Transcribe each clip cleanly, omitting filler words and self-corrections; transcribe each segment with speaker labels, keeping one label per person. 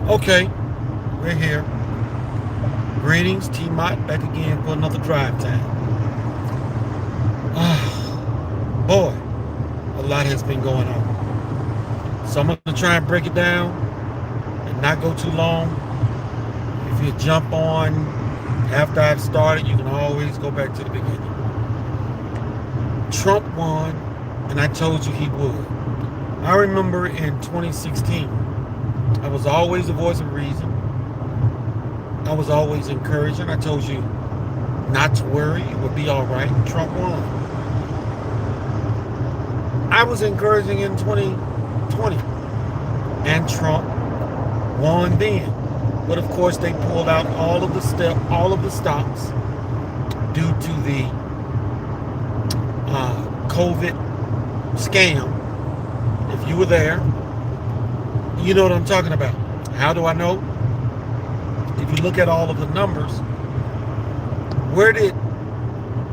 Speaker 1: Okay, we're here. Greetings, T-Mot, back again for another drive time. Boy, a lot has been going on. So I'm going to try and break it down and not go too long. If you jump on after I've started, you can always go back to the beginning. Trump won, and I told you he would. I remember in 2016, I was always the voice of reason. I was always encouraging. I told you not to worry, it would be all right. Trump won. I was encouraging in 2020, and Trump won then. But of course, they pulled out all of the stops due to the COVID scam. If you were there, you know what I'm talking about. How do I know? If you look at all of the numbers, where did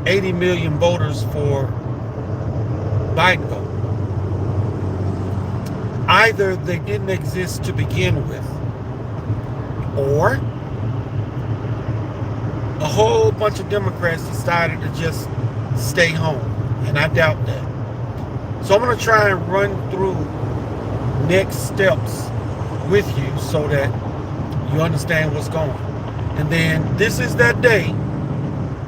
Speaker 1: 80 million voters for Biden go? Either they didn't exist to begin with, or a whole bunch of Democrats decided to just stay home, and I doubt that. So I'm going to try and run through next steps with you so that you understand what's going on. And then this is that day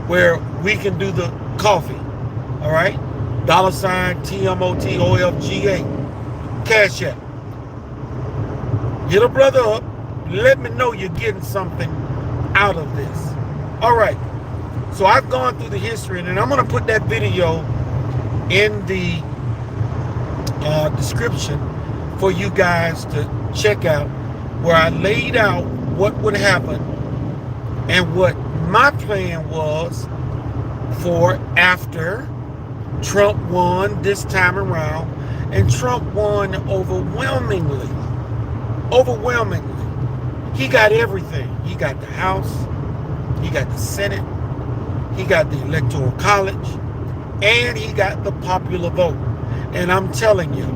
Speaker 1: where we can do the coffee. All right? $ TMOTOFGA. CashApp. Hit a brother up. Let me know you're getting something out of this. All right. So I've gone through the history, and I'm going to put that video in the description for you guys to check out, where I laid out what would happen and what my plan was for after Trump won this time around. And Trump won overwhelmingly. He got everything. He got the House, he got the Senate, he got the Electoral College, and he got the popular vote. And I'm telling you,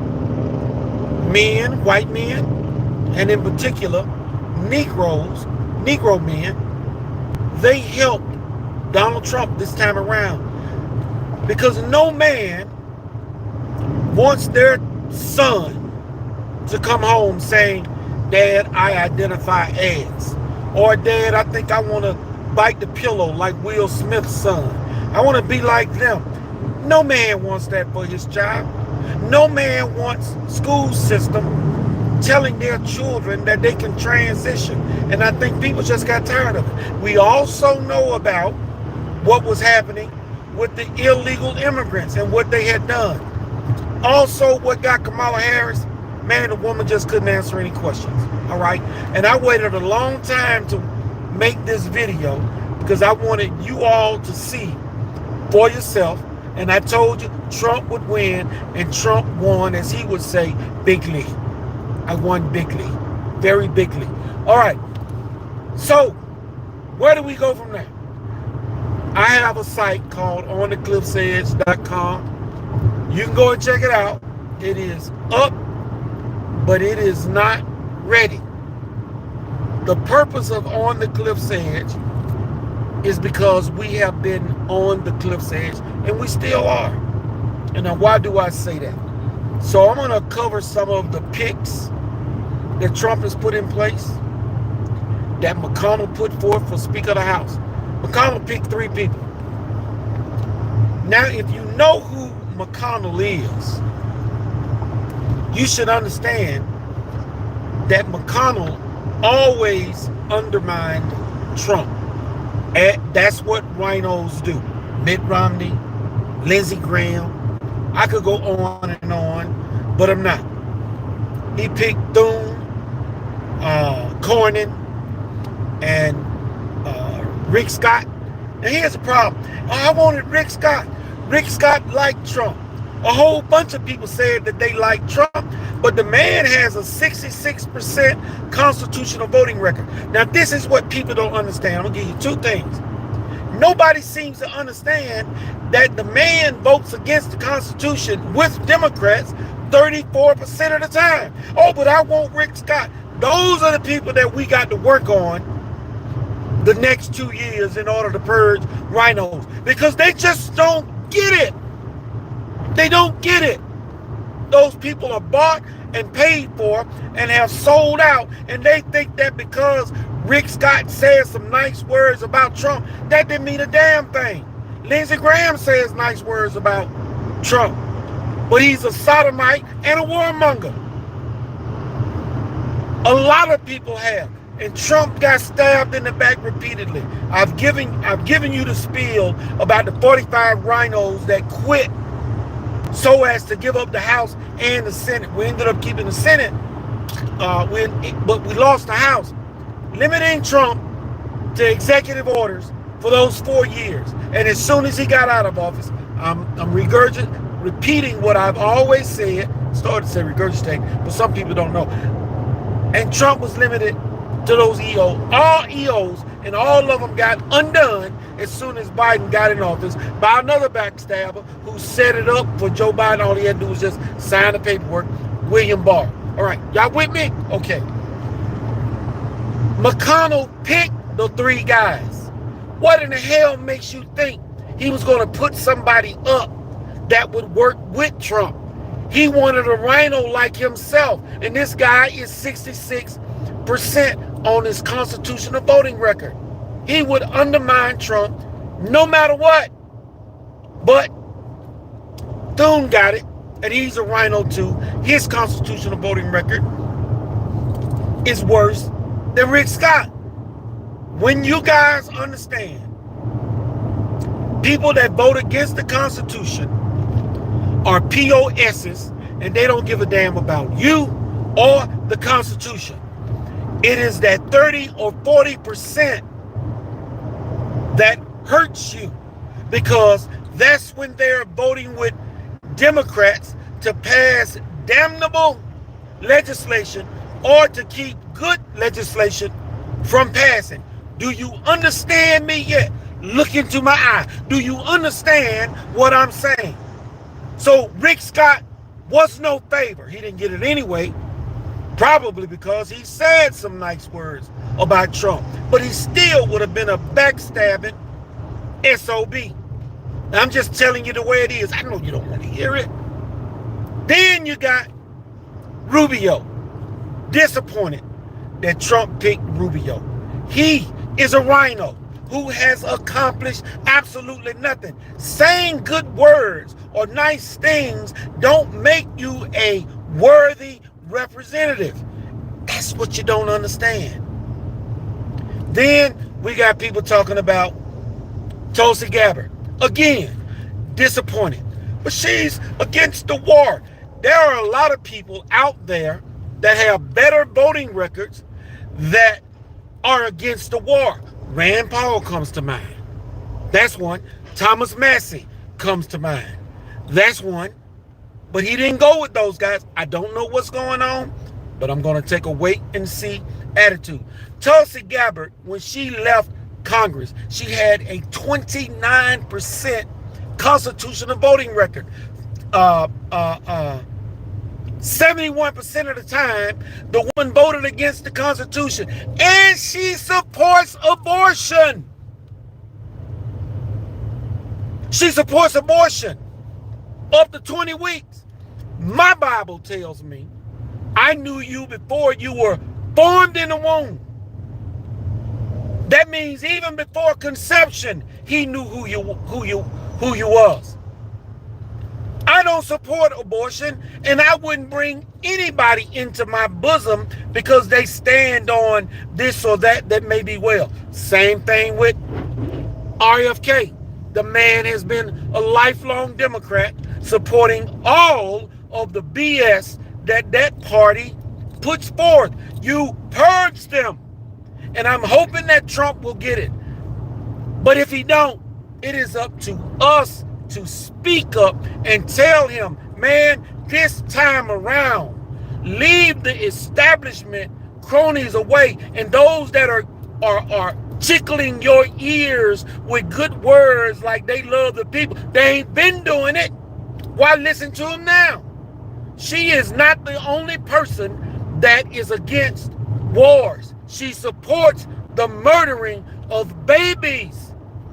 Speaker 1: men, white men, and in particular, Negro men, they helped Donald Trump this time around. Because no man wants their son to come home saying, "Dad, I identify as," or "Dad, I think I want to bite the pillow like Will Smith's son. I want to be like them." No man wants that for his child. No man wants school system telling their children that they can transition. And I think people just got tired of it. We also know about what was happening with the illegal immigrants and what they had done. Also, what got Kamala Harris, man, the woman just couldn't answer any questions. All right. And I waited a long time to make this video because I wanted you all to see for yourself. And I told you Trump would win, and Trump won, as he would say, bigly. I won bigly, very bigly. All right. So where do we go from there? I have a site called onthecliffsedge.com. You can go and check it out. It is up, but it is not ready. The purpose of On the Cliff's Edge is because we have been on the cliff's edge, and we still are. And now, why do I say that? So I'm going to cover some of the picks that Trump has put in place, that McConnell put forth for Speaker of the House. McConnell picked 3 people. Now, if you know who McConnell is, you should understand that McConnell always undermined Trump. And that's what rhinos do. Mitt Romney, Lindsey Graham. I could go on and on, but I'm not. He picked Thune, Cornyn, and Rick Scott. Now here's the problem. I wanted Rick Scott. Rick Scott liked Trump. A whole bunch of people said that they liked Trump, but the man has a 66% constitutional voting record. Now, this is what people don't understand. I'm going to give you 2 things. Nobody seems to understand that the man votes against the Constitution with Democrats 34% of the time. Oh, but I want Rick Scott. Those are the people that we got to work on the next 2 years in order to purge rhinos, because they just don't get it. They don't get it. Those people are bought and paid for and have sold out, and they think that because Rick Scott says some nice words about Trump, that didn't mean a damn thing. Lindsey Graham says nice words about Trump, but he's a sodomite and a warmonger. A lot of people have, and Trump got stabbed in the back repeatedly. I've given you the spiel about the 45 rhinos that quit so as to give up the House and the Senate. We ended up keeping the Senate, but we lost the House, limiting Trump to executive orders for those 4 years. And as soon as he got out of office, I'm repeating what I've always said. Started to say regurgitate, but some people don't know. And Trump was limited to those EOs, all EOs, and all of them got undone as soon as Biden got in office by another backstabber who set it up for Joe Biden. All he had to do was just sign the paperwork, William Barr. All right, y'all with me? Okay. McConnell picked the 3 guys. What in the hell makes you think he was going to put somebody up that would work with Trump? He wanted a rhino like himself, and this guy is 66% on his constitutional voting record. He would undermine Trump no matter what. But Thune got it, and he's a rhino too. His constitutional voting record is worse than Rick Scott. When you guys understand, people that vote against the Constitution are POSs, and they don't give a damn about you or the Constitution. It is that 30 or 40% that hurts you, because that's when they're voting with Democrats to pass damnable legislation or to keep good legislation from passing. Do you understand me yet? Look into my eye. Do you understand what I'm saying? So Rick Scott was no favor. He didn't get it anyway, probably because he said some nice words about Trump, but he still would have been a backstabbing SOB. I'm just telling you the way it is. I know you don't want to hear it. Then you got Rubio. Disappointed that Trump picked Rubio. He is a rhino who has accomplished absolutely nothing. Saying good words or nice things don't make you a worthy representative. That's what you don't understand. Then we got people talking about Tulsi Gabbard. Again, disappointed. But she's against the war. There are a lot of people out there that have better voting records that are against the war. Rand Paul comes to mind. That's one. Thomas Massey comes to mind. That's one. But he didn't go with those guys. I don't know what's going on, but I'm going to take a wait and see attitude. Tulsi Gabbard, when she left Congress, she had a 29% constitutional voting record. 71% of the time, the woman voted against the Constitution, and she supports abortion. She supports abortion up to 20 weeks. My Bible tells me, I knew you before you were formed in the womb. That means even before conception, he knew who you was. I don't support abortion, and I wouldn't bring anybody into my bosom because they stand on this or that may be well. Same thing with RFK. The man has been a lifelong Democrat, supporting all of the BS that party puts forth. You purge them, and I'm hoping that Trump will get it. But if he don't, it is up to us to speak up and tell him, man, this time around, leave the establishment cronies away, and those that are tickling your ears with good words like they love the people. They ain't been doing it. Why listen to them now? She is not the only person that is against wars. She supports the murdering of babies.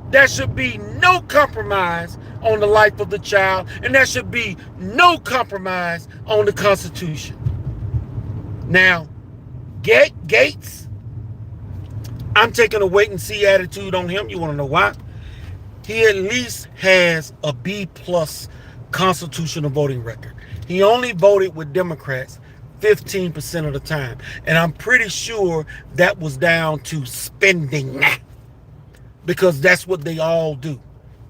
Speaker 1: There should be no compromise on the life of the child, and there should be no compromise on the Constitution. Now, Gates, I'm taking a wait and see attitude on him. You want to know why? He at least has a B+ constitutional voting record. He only voted with Democrats 15% of the time. And I'm pretty sure that was down to spending, because that's what they all do.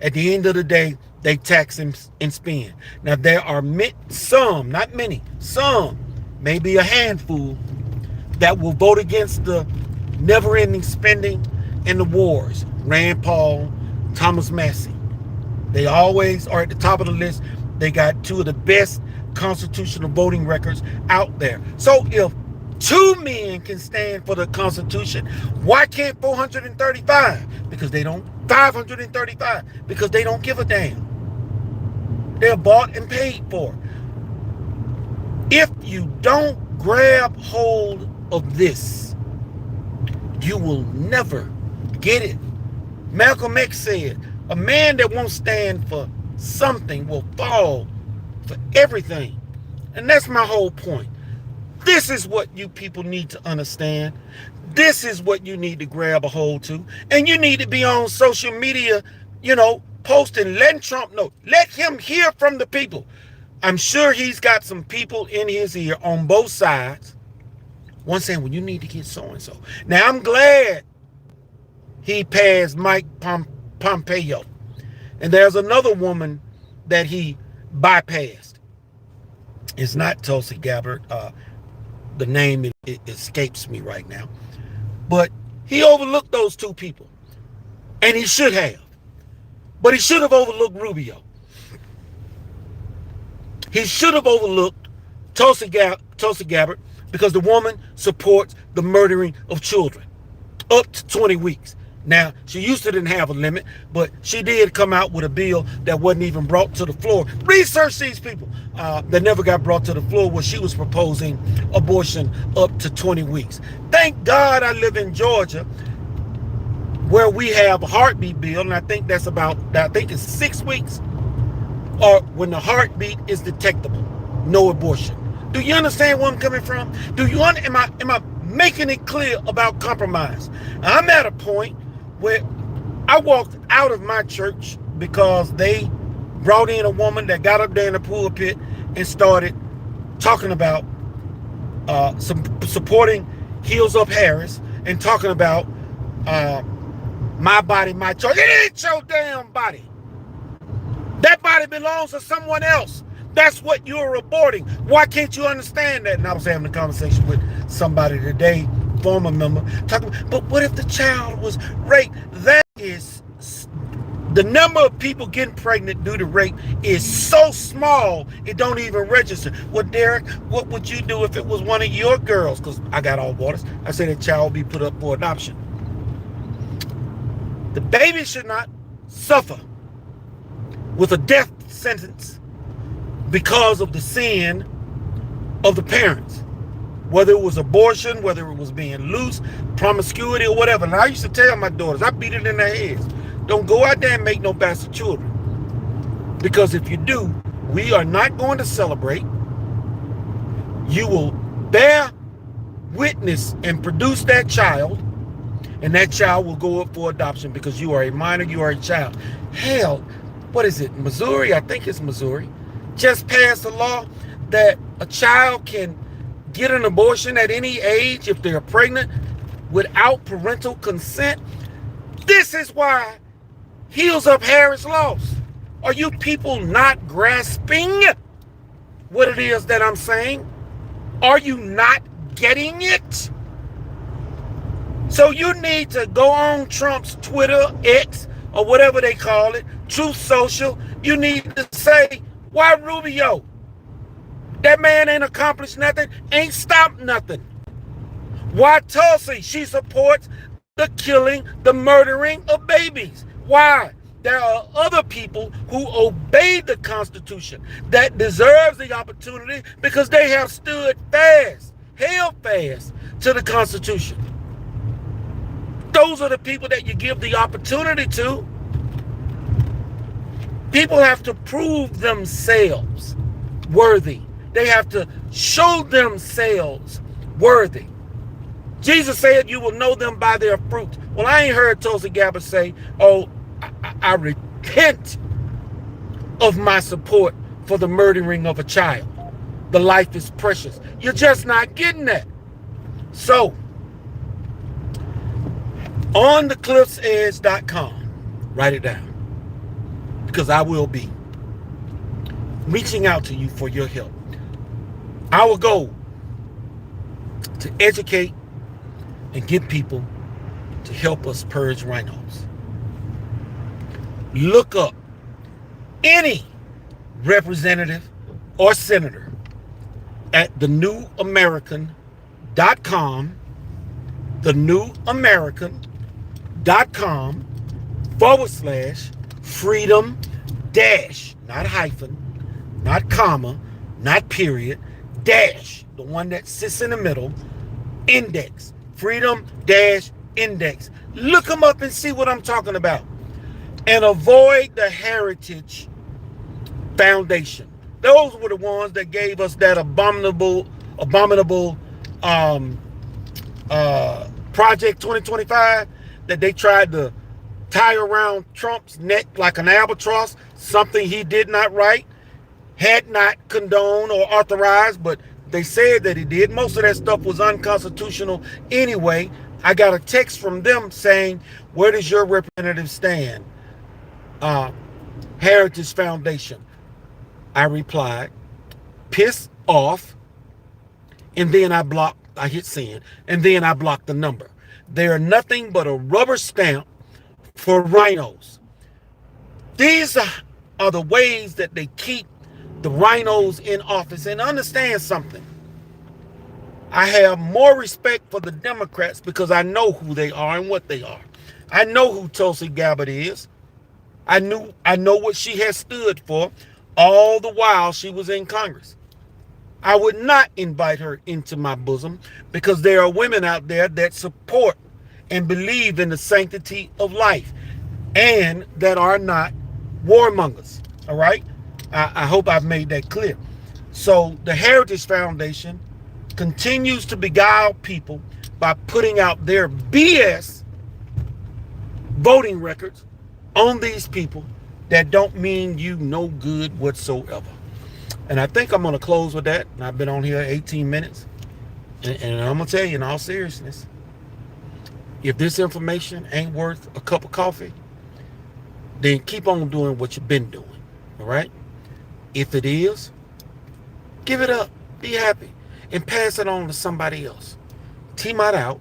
Speaker 1: At the end of the day, they tax and spend. Now, there are some, not many, some, maybe a handful, that will vote against the never-ending spending and the wars. Rand Paul, Thomas Massey. They always are at the top of the list. They got two of the best constitutional voting records out there. So if two men can stand for the Constitution, why can't 435? Because they don't. 535, because they don't give a damn. They're bought and paid for. If you don't grab hold of this, you will never get it. Malcolm X said, a man that won't stand for something will fall for everything. And that's my whole point. This is what you people need to understand. This is what you need to grab a hold to. And you need to be on social media, posting, letting Trump know. Let him hear from the people. I'm sure he's got some people in his ear on both sides. One saying, well, you need to get so-and-so. Now, I'm glad he passed Mike Pompeo. And there's another woman that he bypassed. It's not Tulsi Gabbard. The name it escapes me right now. But he overlooked those two people. And he should have. But he should have overlooked Rubio. He should have overlooked Tulsi Gabbard, because the woman supports the murdering of children up to 20 weeks. Now, she used to didn't have a limit, but she did come out with a bill that wasn't even brought to the floor. Research these people that never got brought to the floor, where she was proposing abortion up to 20 weeks. Thank God I live in Georgia, where we have a heartbeat bill, and I think it's 6 weeks, or when the heartbeat is detectable, no abortion. Do you understand where I'm coming from? Am I making it clear about compromise? I'm at a point where I walked out of my church because they brought in a woman that got up there in the pulpit and started talking about supporting Heels Up Harris and talking about my body, my choice. It ain't your damn body. That body belongs to someone else. That's what you're reporting. Why can't you understand that? And I was having a conversation with somebody today, former member, talking about, but what if the child was raped? That is, the number of people getting pregnant due to rape is so small, it don't even register. Well, Derrick, what would you do if it was one of your girls? Because I got all waters. I said that child will be put up for adoption. The baby should not suffer with a death sentence because of the sin of the parents, whether it was abortion, whether it was being loose, promiscuity, or whatever. And I used to tell my daughters, I beat it in their heads, don't go out there and make no bastard children, because if you do, we are not going to celebrate. You will bear witness and produce that child, and that child will go up for adoption because you are a minor, you are a child. Hell, what is it, Missouri? I think it's Missouri. Just passed a law that a child can get an abortion at any age if they're pregnant without parental consent. This is why Heels Up Harris lost. Are you people not grasping what it is that I'm saying? Are you not getting it? So you need to go on Trump's Twitter, X, or whatever they call it, Truth Social. You need to say, why Rubio? That man ain't accomplished nothing, ain't stopped nothing. Why Tulsi? She supports the killing, the murdering of babies. Why? there are other people who obey the Constitution that deserves the opportunity because they have stood fast, held fast to the Constitution. Those are the people that you give the opportunity to. People have to prove themselves worthy. They have to show themselves worthy. Jesus said you will know them by their fruit. Well, I ain't heard Tulsi Gabbard say, oh, I repent of my support for the murdering of a child. The life is precious. You're just not getting that. So, on thecliffsedge.com, write it down, because I will be reaching out to you for your help. Our goal to educate and get people to help us purge rhinos. Look up any representative or senator at thenewamerican.com, thenewamerican.com/freedom dash, not hyphen, not comma, not period, dash, the one that sits in the middle, index, freedom dash index. Look them up and see what I'm talking about. And avoid the Heritage Foundation. Those were the ones that gave us that abominable Project 2025 that they tried to tie around Trump's neck like an albatross, something he did not write, had not condoned or authorized, but they said that he did. Most of that stuff was unconstitutional anyway. I got a text from them saying, where does your representative stand? Heritage Foundation. I replied, piss off, and then I hit send, and then I blocked the number. They are nothing but a rubber stamp for rhinos. These are the ways that they keep the rhinos in office. And understand something. I have more respect for the Democrats because I know who they are and what they are. I know who Tulsi Gabbard is. I know what she has stood for all the while she was in Congress. I would not invite her into my bosom because there are women out there that support and believe in the sanctity of life and that are not warmongers. All right? I hope I've made that clear. So the Heritage Foundation continues to beguile people by putting out their BS voting records on these people that don't mean you no good whatsoever. And I think I'm going to close with that. And I've been on here 18 minutes. And I'm going to tell you in all seriousness, if this information ain't worth a cup of coffee, then keep on doing what you've been doing. All right? If it is, give it up. Be happy. And pass it on to somebody else. TMOT out.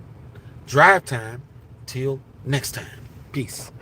Speaker 1: Drive time. Till next time. Peace.